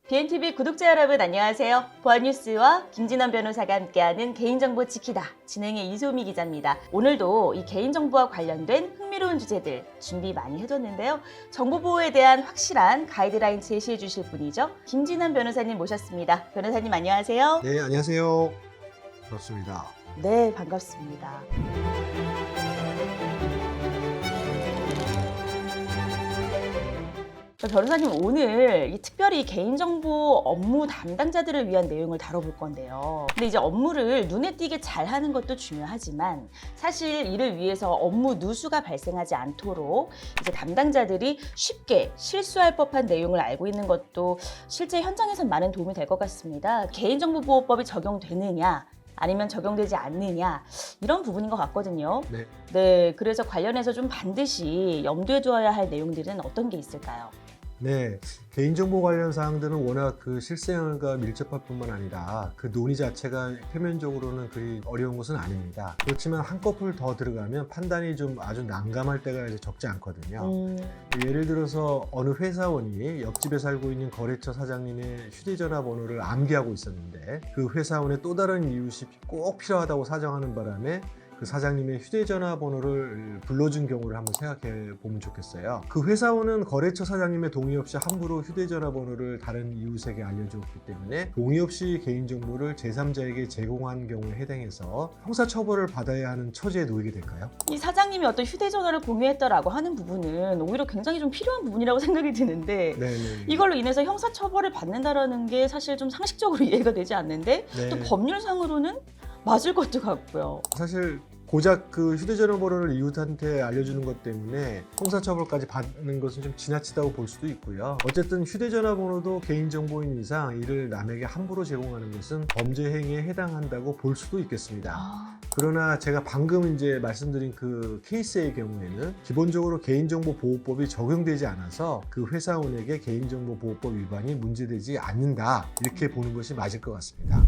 BNTV 구독자 여러분 안녕하세요. 보안뉴스와 김진원 변호사가 함께하는 개인정보 지키다. 진행의 이소미 기자입니다. 오늘도 이 개인정보와 관련된 흥미로운 주제들 준비 많이 해뒀는데요. 정보보호에 대한 확실한 가이드라인 제시해 주실 분이죠. 김진원 변호사님 모셨습니다. 변호사님 안녕하세요. 네, 안녕하세요. 반갑습니다. 네, 반갑습니다. 변호사님 오늘 특별히 개인정보 업무 담당자들을 위한 내용을 다뤄볼 건데요. 근데 이제 업무를 눈에 띄게 잘하는 것도 중요하지만 사실 이를 위해서 업무 누수가 발생하지 않도록 이제 담당자들이 쉽게 실수할 법한 내용을 알고 있는 것도 실제 현장에선 많은 도움이 될 것 같습니다. 개인정보보호법이 적용되느냐 아니면 적용되지 않느냐 이런 부분인 것 같거든요. 네, 그래서 관련해서 좀 반드시 염두에 두어야 할 내용들은 어떤 게 있을까요? 네, 개인정보 관련 사항들은 워낙 실생활과 밀접할 뿐만 아니라 그 논의 자체가 표면적으로는 그리 어려운 것은 아닙니다. 그렇지만 한꺼풀 더 들어가면 판단이 좀 아주 난감할 때가 이제 적지 않거든요. 예를 들어서 어느 회사원이 옆집에 살고 있는 거래처 사장님의 휴대전화 번호를 암기하고 있었는데 그 회사원의 또 다른 이웃이 꼭 필요하다고 사정하는 바람에 그 사장님의 휴대전화 번호를 불러준 경우를 한번 생각해 보면 좋겠어요. 그 회사원은 거래처 사장님의 동의 없이 함부로 휴대전화 번호를 다른 이웃에게 알려주었기 때문에 동의 없이 개인정보를 제3자에게 제공한 경우에 해당해서 형사처벌을 받아야 하는 처지에 놓이게 될까요? 이 사장님이 어떤 휴대전화를 공유했다라고 하는 부분은 오히려 굉장히 좀 필요한 부분이라고 생각이 드는데 네네. 이걸로 인해서 형사처벌을 받는다라는 게 사실 좀 상식적으로 이해가 되지 않는데 네. 또 법률상으로는 맞을 것도 같고요. 사실 고작 그 휴대전화 번호를 이웃한테 알려주는 것 때문에 형사처벌까지 받는 것은 좀 지나치다고 볼 수도 있고요. 어쨌든 휴대전화 번호도 개인정보인 이상 이를 남에게 함부로 제공하는 것은 범죄 행위에 해당한다고 볼 수도 있겠습니다. 그러나 제가 방금 이제 말씀드린 그 케이스의 경우에는 기본적으로 개인정보보호법이 적용되지 않아서 그 회사원에게 개인정보보호법 위반이 문제되지 않는다 이렇게 보는 것이 맞을 것 같습니다.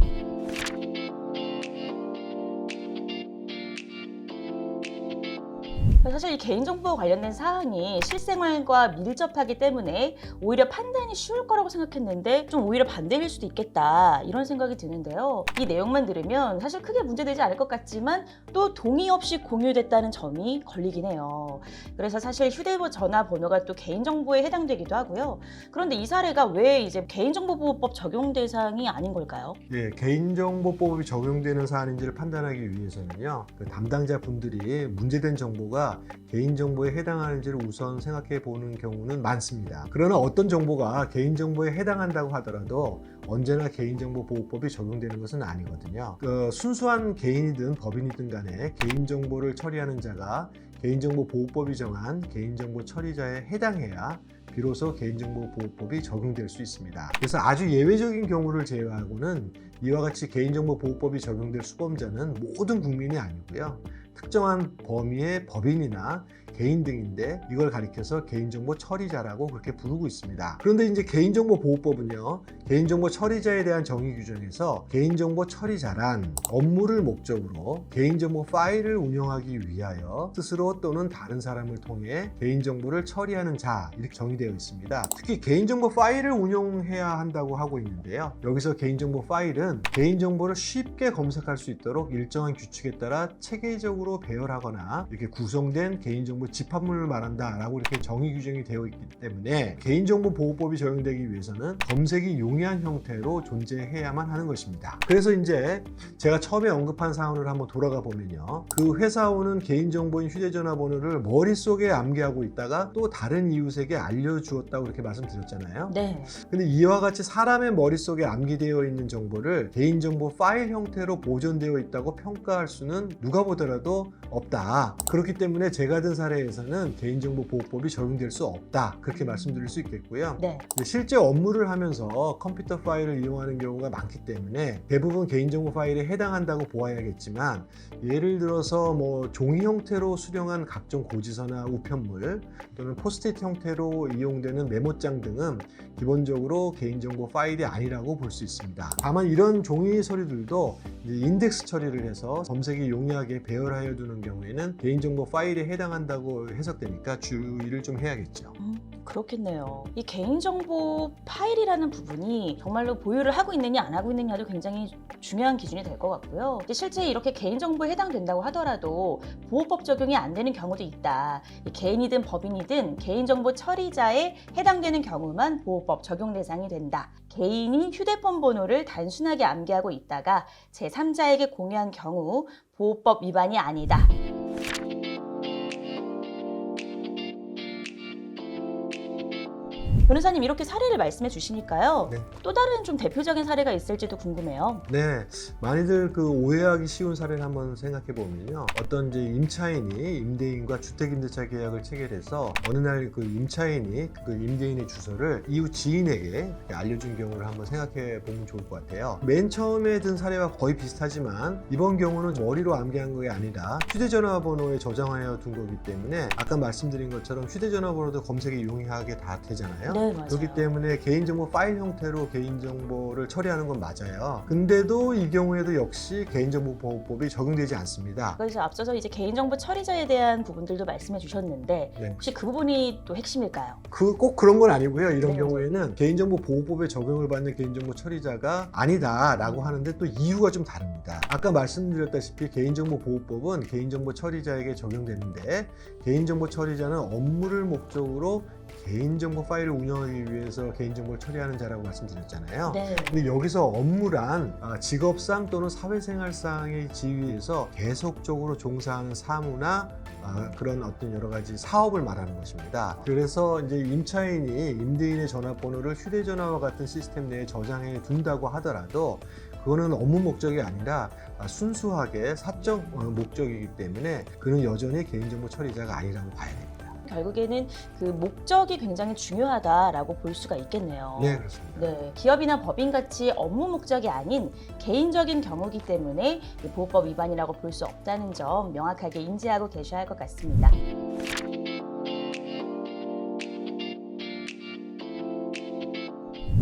사실 이 개인정보와 관련된 사항이 실생활과 밀접하기 때문에 오히려 판단이 쉬울 거라고 생각했는데 좀 오히려 반대일 수도 있겠다 이런 생각이 드는데요. 이 내용만 들으면 사실 크게 문제되지 않을 것 같지만 또 동의 없이 공유됐다는 점이 걸리긴 해요. 그래서 사실 휴대전화 번호가 또 개인정보에 해당되기도 하고요. 그런데 이 사례가 왜 이제 개인정보보호법 적용 대상이 아닌 걸까요? 네, 개인정보법이 적용되는 사안인지를 판단하기 위해서는요, 그 담당자 분들이 문제된 정보가 개인정보에 해당하는지를 우선 생각해 보는 경우는 많습니다. 그러나 어떤 정보가 개인정보에 해당한다고 하더라도 언제나 개인정보보호법이 적용되는 것은 아니거든요. 순수한 개인이든 법인이든 간에 개인정보를 처리하는 자가 개인정보보호법이 정한 개인정보 처리자에 해당해야 비로소 개인정보보호법이 적용될 수 있습니다. 그래서 아주 예외적인 경우를 제외하고는 이와 같이 개인정보보호법이 적용될 수범자는 모든 국민이 아니고요. 특정한 범위의 법인이나 개인 등인데 이걸 가리켜서 개인정보 처리자라고 그렇게 부르고 있습니다. 그런데 이제 개인정보보호법은요, 개인정보 처리자에 대한 정의 규정에서 개인정보 처리자란 업무를 목적으로 개인정보 파일을 운영하기 위하여 스스로 또는 다른 사람을 통해 개인정보를 처리하는 자 이렇게 정의되어 있습니다. 특히 개인정보 파일을 운영해야 한다고 하고 있는데요. 여기서 개인정보 파일은 개인정보를 쉽게 검색할 수 있도록 일정한 규칙에 따라 체계적으로 배열하거나 이렇게 구성된 개인정보 집합물을 말한다라고 이렇게 정의 규정이 되어 있기 때문에 개인정보보호법이 적용되기 위해서는 검색이 용이한 형태로 존재해야만 하는 것입니다. 그래서 이제 제가 처음에 언급한 사안을 한번 돌아가 보면요, 그 회사원은 개인정보인 휴대전화 번호를 머릿속에 암기하고 있다가 또 다른 이웃에게 알려주었다고 이렇게 말씀드렸잖아요. 네. 근데 이와 같이 사람의 머릿속에 암기되어 있는 정보를 개인정보 파일 형태로 보존되어 있다고 평가할 수는 누가 보더라도 없다. 그렇기 때문에 제가 든 사례에서는 개인정보보호법이 적용될 수 없다. 그렇게 말씀드릴 수 있겠고요. 네. 실제 업무를 하면서 컴퓨터 파일을 이용하는 경우가 많기 때문에 대부분 개인정보 파일에 해당한다고 보아야겠지만 예를 들어서 뭐 종이 형태로 수령한 각종 고지서나 우편물 또는 포스트잇 형태로 이용되는 메모장 등은 기본적으로 개인정보 파일이 아니라고 볼 수 있습니다. 다만 이런 종이 서류들도 인덱스 처리를 해서 검색이 용이하게 배열하여 두는 경우에는 개인정보 파일에 해당한다고 한다고 해석되니까 주의를 좀 해야겠죠. 그렇겠네요. 이 개인정보 파일이라는 부분이 정말로 보유를 하고 있느냐 안 하고 있느냐도 굉장히 중요한 기준이 될 것 같고요. 이제 실제 이렇게 개인정보에 해당된다고 하더라도 보호법 적용이 안 되는 경우도 있다. 이 개인이든 법인이든 개인정보 처리자에 해당되는 경우만 보호법 적용 대상이 된다. 개인이 휴대폰 번호를 단순하게 암기하고 있다가 제3자에게 공유한 경우 보호법 위반이 아니다. 변호사님 이렇게 사례를 말씀해 주시니까요. 네. 또 다른 좀 대표적인 사례가 있을지도 궁금해요. 네, 많이들 그 오해하기 쉬운 사례를 한번 생각해 보면요. 어떤 이제 임차인이 임대인과 주택임대차 계약을 체결해서 어느 날 그 임차인이 그 임대인의 주소를 이웃 지인에게 알려준 경우를 한번 생각해 보면 좋을 것 같아요. 맨 처음에 든 사례와 거의 비슷하지만 이번 경우는 머리로 암기한 게 아니라 휴대전화 번호에 저장하여 둔 거기 때문에 아까 말씀드린 것처럼 휴대전화 번호도 검색에 용이하게 다 되잖아요. 네, 맞아요. 그렇기 때문에 개인정보 파일 형태로 개인정보를 처리하는 건 맞아요. 근데도 이 경우에도 역시 개인정보보호법이 적용되지 않습니다. 그래서 앞서서 이제 개인정보 처리자에 대한 부분들도 말씀해 주셨는데 네. 혹시 그 부분이 또 핵심일까요? 꼭 그런 건 아니고요. 이런 네. 경우에는 개인정보보호법에 적용을 받는 개인정보 처리자가 아니다라고 하는데 또 이유가 좀 다릅니다. 아까 말씀드렸다시피 개인정보보호법은 개인정보 처리자에게 적용되는데 개인정보 처리자는 업무를 목적으로 개인정보 파일을 운영하기 위해서 개인정보를 처리하는 자라고 말씀드렸잖아요. 네. 근데 여기서 업무란 직업상 또는 사회생활상의 지위에서 계속적으로 종사하는 사무나 그런 어떤 여러 가지 사업을 말하는 것입니다. 그래서 이제 임차인이 임대인의 전화번호를 휴대전화와 같은 시스템 내에 저장해 둔다고 하더라도 그거는 업무 목적이 아니라 순수하게 사적 목적이기 때문에 그는 여전히 개인정보 처리자가 아니라고 봐야 됩니다. 결국에는 그 목적이 굉장히 중요하다라고 볼 수가 있겠네요. 네, 그렇습니다. 네, 기업이나 법인같이 업무 목적이 아닌 개인적인 경우이기 때문에 이 보호법 위반이라고 볼 수 없다는 점 명확하게 인지하고 계셔야 할 것 같습니다.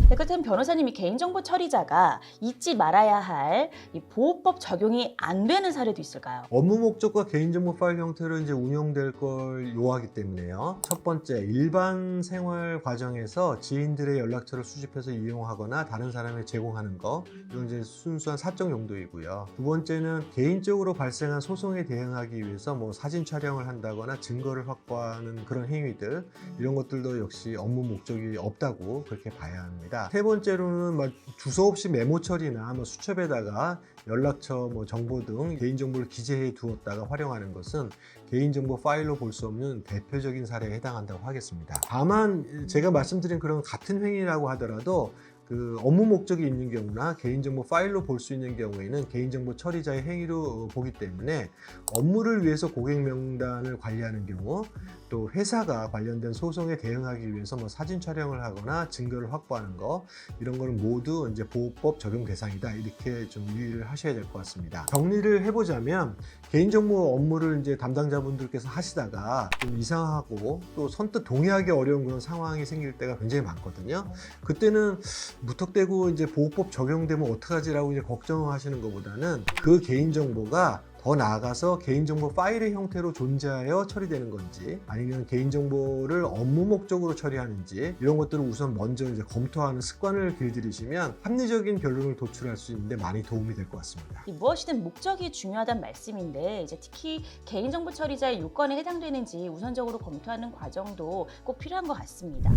네, 그렇다면 변호사님이 개인정보 처리자가 잊지 말아야 할 이 보호법 적용이 안 되는 사례도 있을까요? 업무 목적과 개인정보 파일 형태로 이제 운영될 걸 요하기 때문에요. 첫 번째, 일반 생활 과정에서 지인들의 연락처를 수집해서 이용하거나 다른 사람에 제공하는 거, 이건 이제 순수한 사적 용도이고요. 두 번째는 개인적으로 발생한 소송에 대응하기 위해서 뭐 사진 촬영을 한다거나 증거를 확보하는 그런 행위들, 이런 것들도 역시 업무 목적이 없다고 그렇게 봐야 합니다. 세 번째로는 막 주소 없이 메모 처리나 뭐 수첩에다가 연락처 정보 등 개인정보를 기재해 두었다가 활용하는 것은 개인정보 파일로 볼 수 없는 대표적인 사례에 해당한다고 하겠습니다. 다만 제가 말씀드린 그런 같은 행위라고 하더라도 그 업무 목적이 있는 경우나 개인정보 파일로 볼 수 있는 경우에는 개인정보 처리자의 행위로 보기 때문에 업무를 위해서 고객 명단을 관리하는 경우 또 회사가 관련된 소송에 대응하기 위해서 뭐 사진 촬영을 하거나 증거를 확보하는 거 이런 거는 모두 이제 보호법 적용 대상이다 이렇게 좀 유의를 하셔야 될 것 같습니다. 정리를 해보자면 개인정보 업무를 이제 담당자분들께서 하시다가 좀 이상하고 또 선뜻 동의하기 어려운 그런 상황이 생길 때가 굉장히 많거든요. 그때는 무턱대고 이제 보호법 적용되면 어떡하지라고 이제 걱정하시는 것보다는 그 개인정보가 더 나아가서 개인정보 파일의 형태로 존재하여 처리되는 건지 아니면 개인정보를 업무 목적으로 처리하는지 이런 것들을 우선 먼저 이제 검토하는 습관을 길들이시면 합리적인 결론을 도출할 수 있는데 많이 도움이 될 것 같습니다. 무엇이든 목적이 중요하다는 말씀인데 이제 특히 개인정보 처리자의 요건에 해당되는지 우선적으로 검토하는 과정도 꼭 필요한 것 같습니다.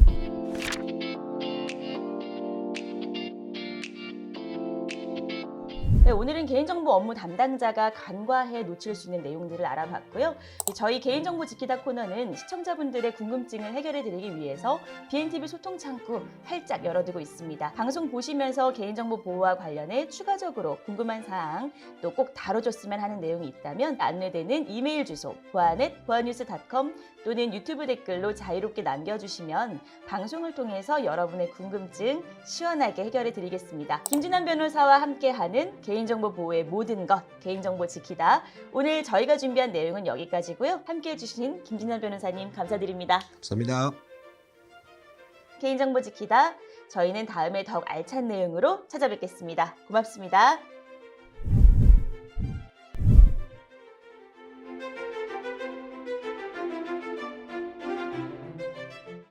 네, 오늘은 개인정보 업무 담당자가 간과해 놓칠 수 있는 내용들을 알아봤고요. 저희 개인정보 지키다 코너는 시청자분들의 궁금증을 해결해 드리기 위해서 BNTV 소통 창구 활짝 열어두고 있습니다. 방송 보시면서 개인정보 보호와 관련해 추가적으로 궁금한 사항 또 꼭 다뤄줬으면 하는 내용이 있다면 안내되는 이메일 주소 보아넷@보아뉴스.com 또는 유튜브 댓글로 자유롭게 남겨주시면 방송을 통해서 여러분의 궁금증 시원하게 해결해 드리겠습니다. 김진환 변호사와 함께하는 개인정보 보호의 모든 것, 개인정보 지키다. 오늘 저희가 준비한 내용은 여기까지고요. 함께해 주신 김진환 변호사님 감사드립니다. 감사합니다. 개인정보 지키다. 저희는 다음에 더욱 알찬 내용으로 찾아뵙겠습니다. 고맙습니다.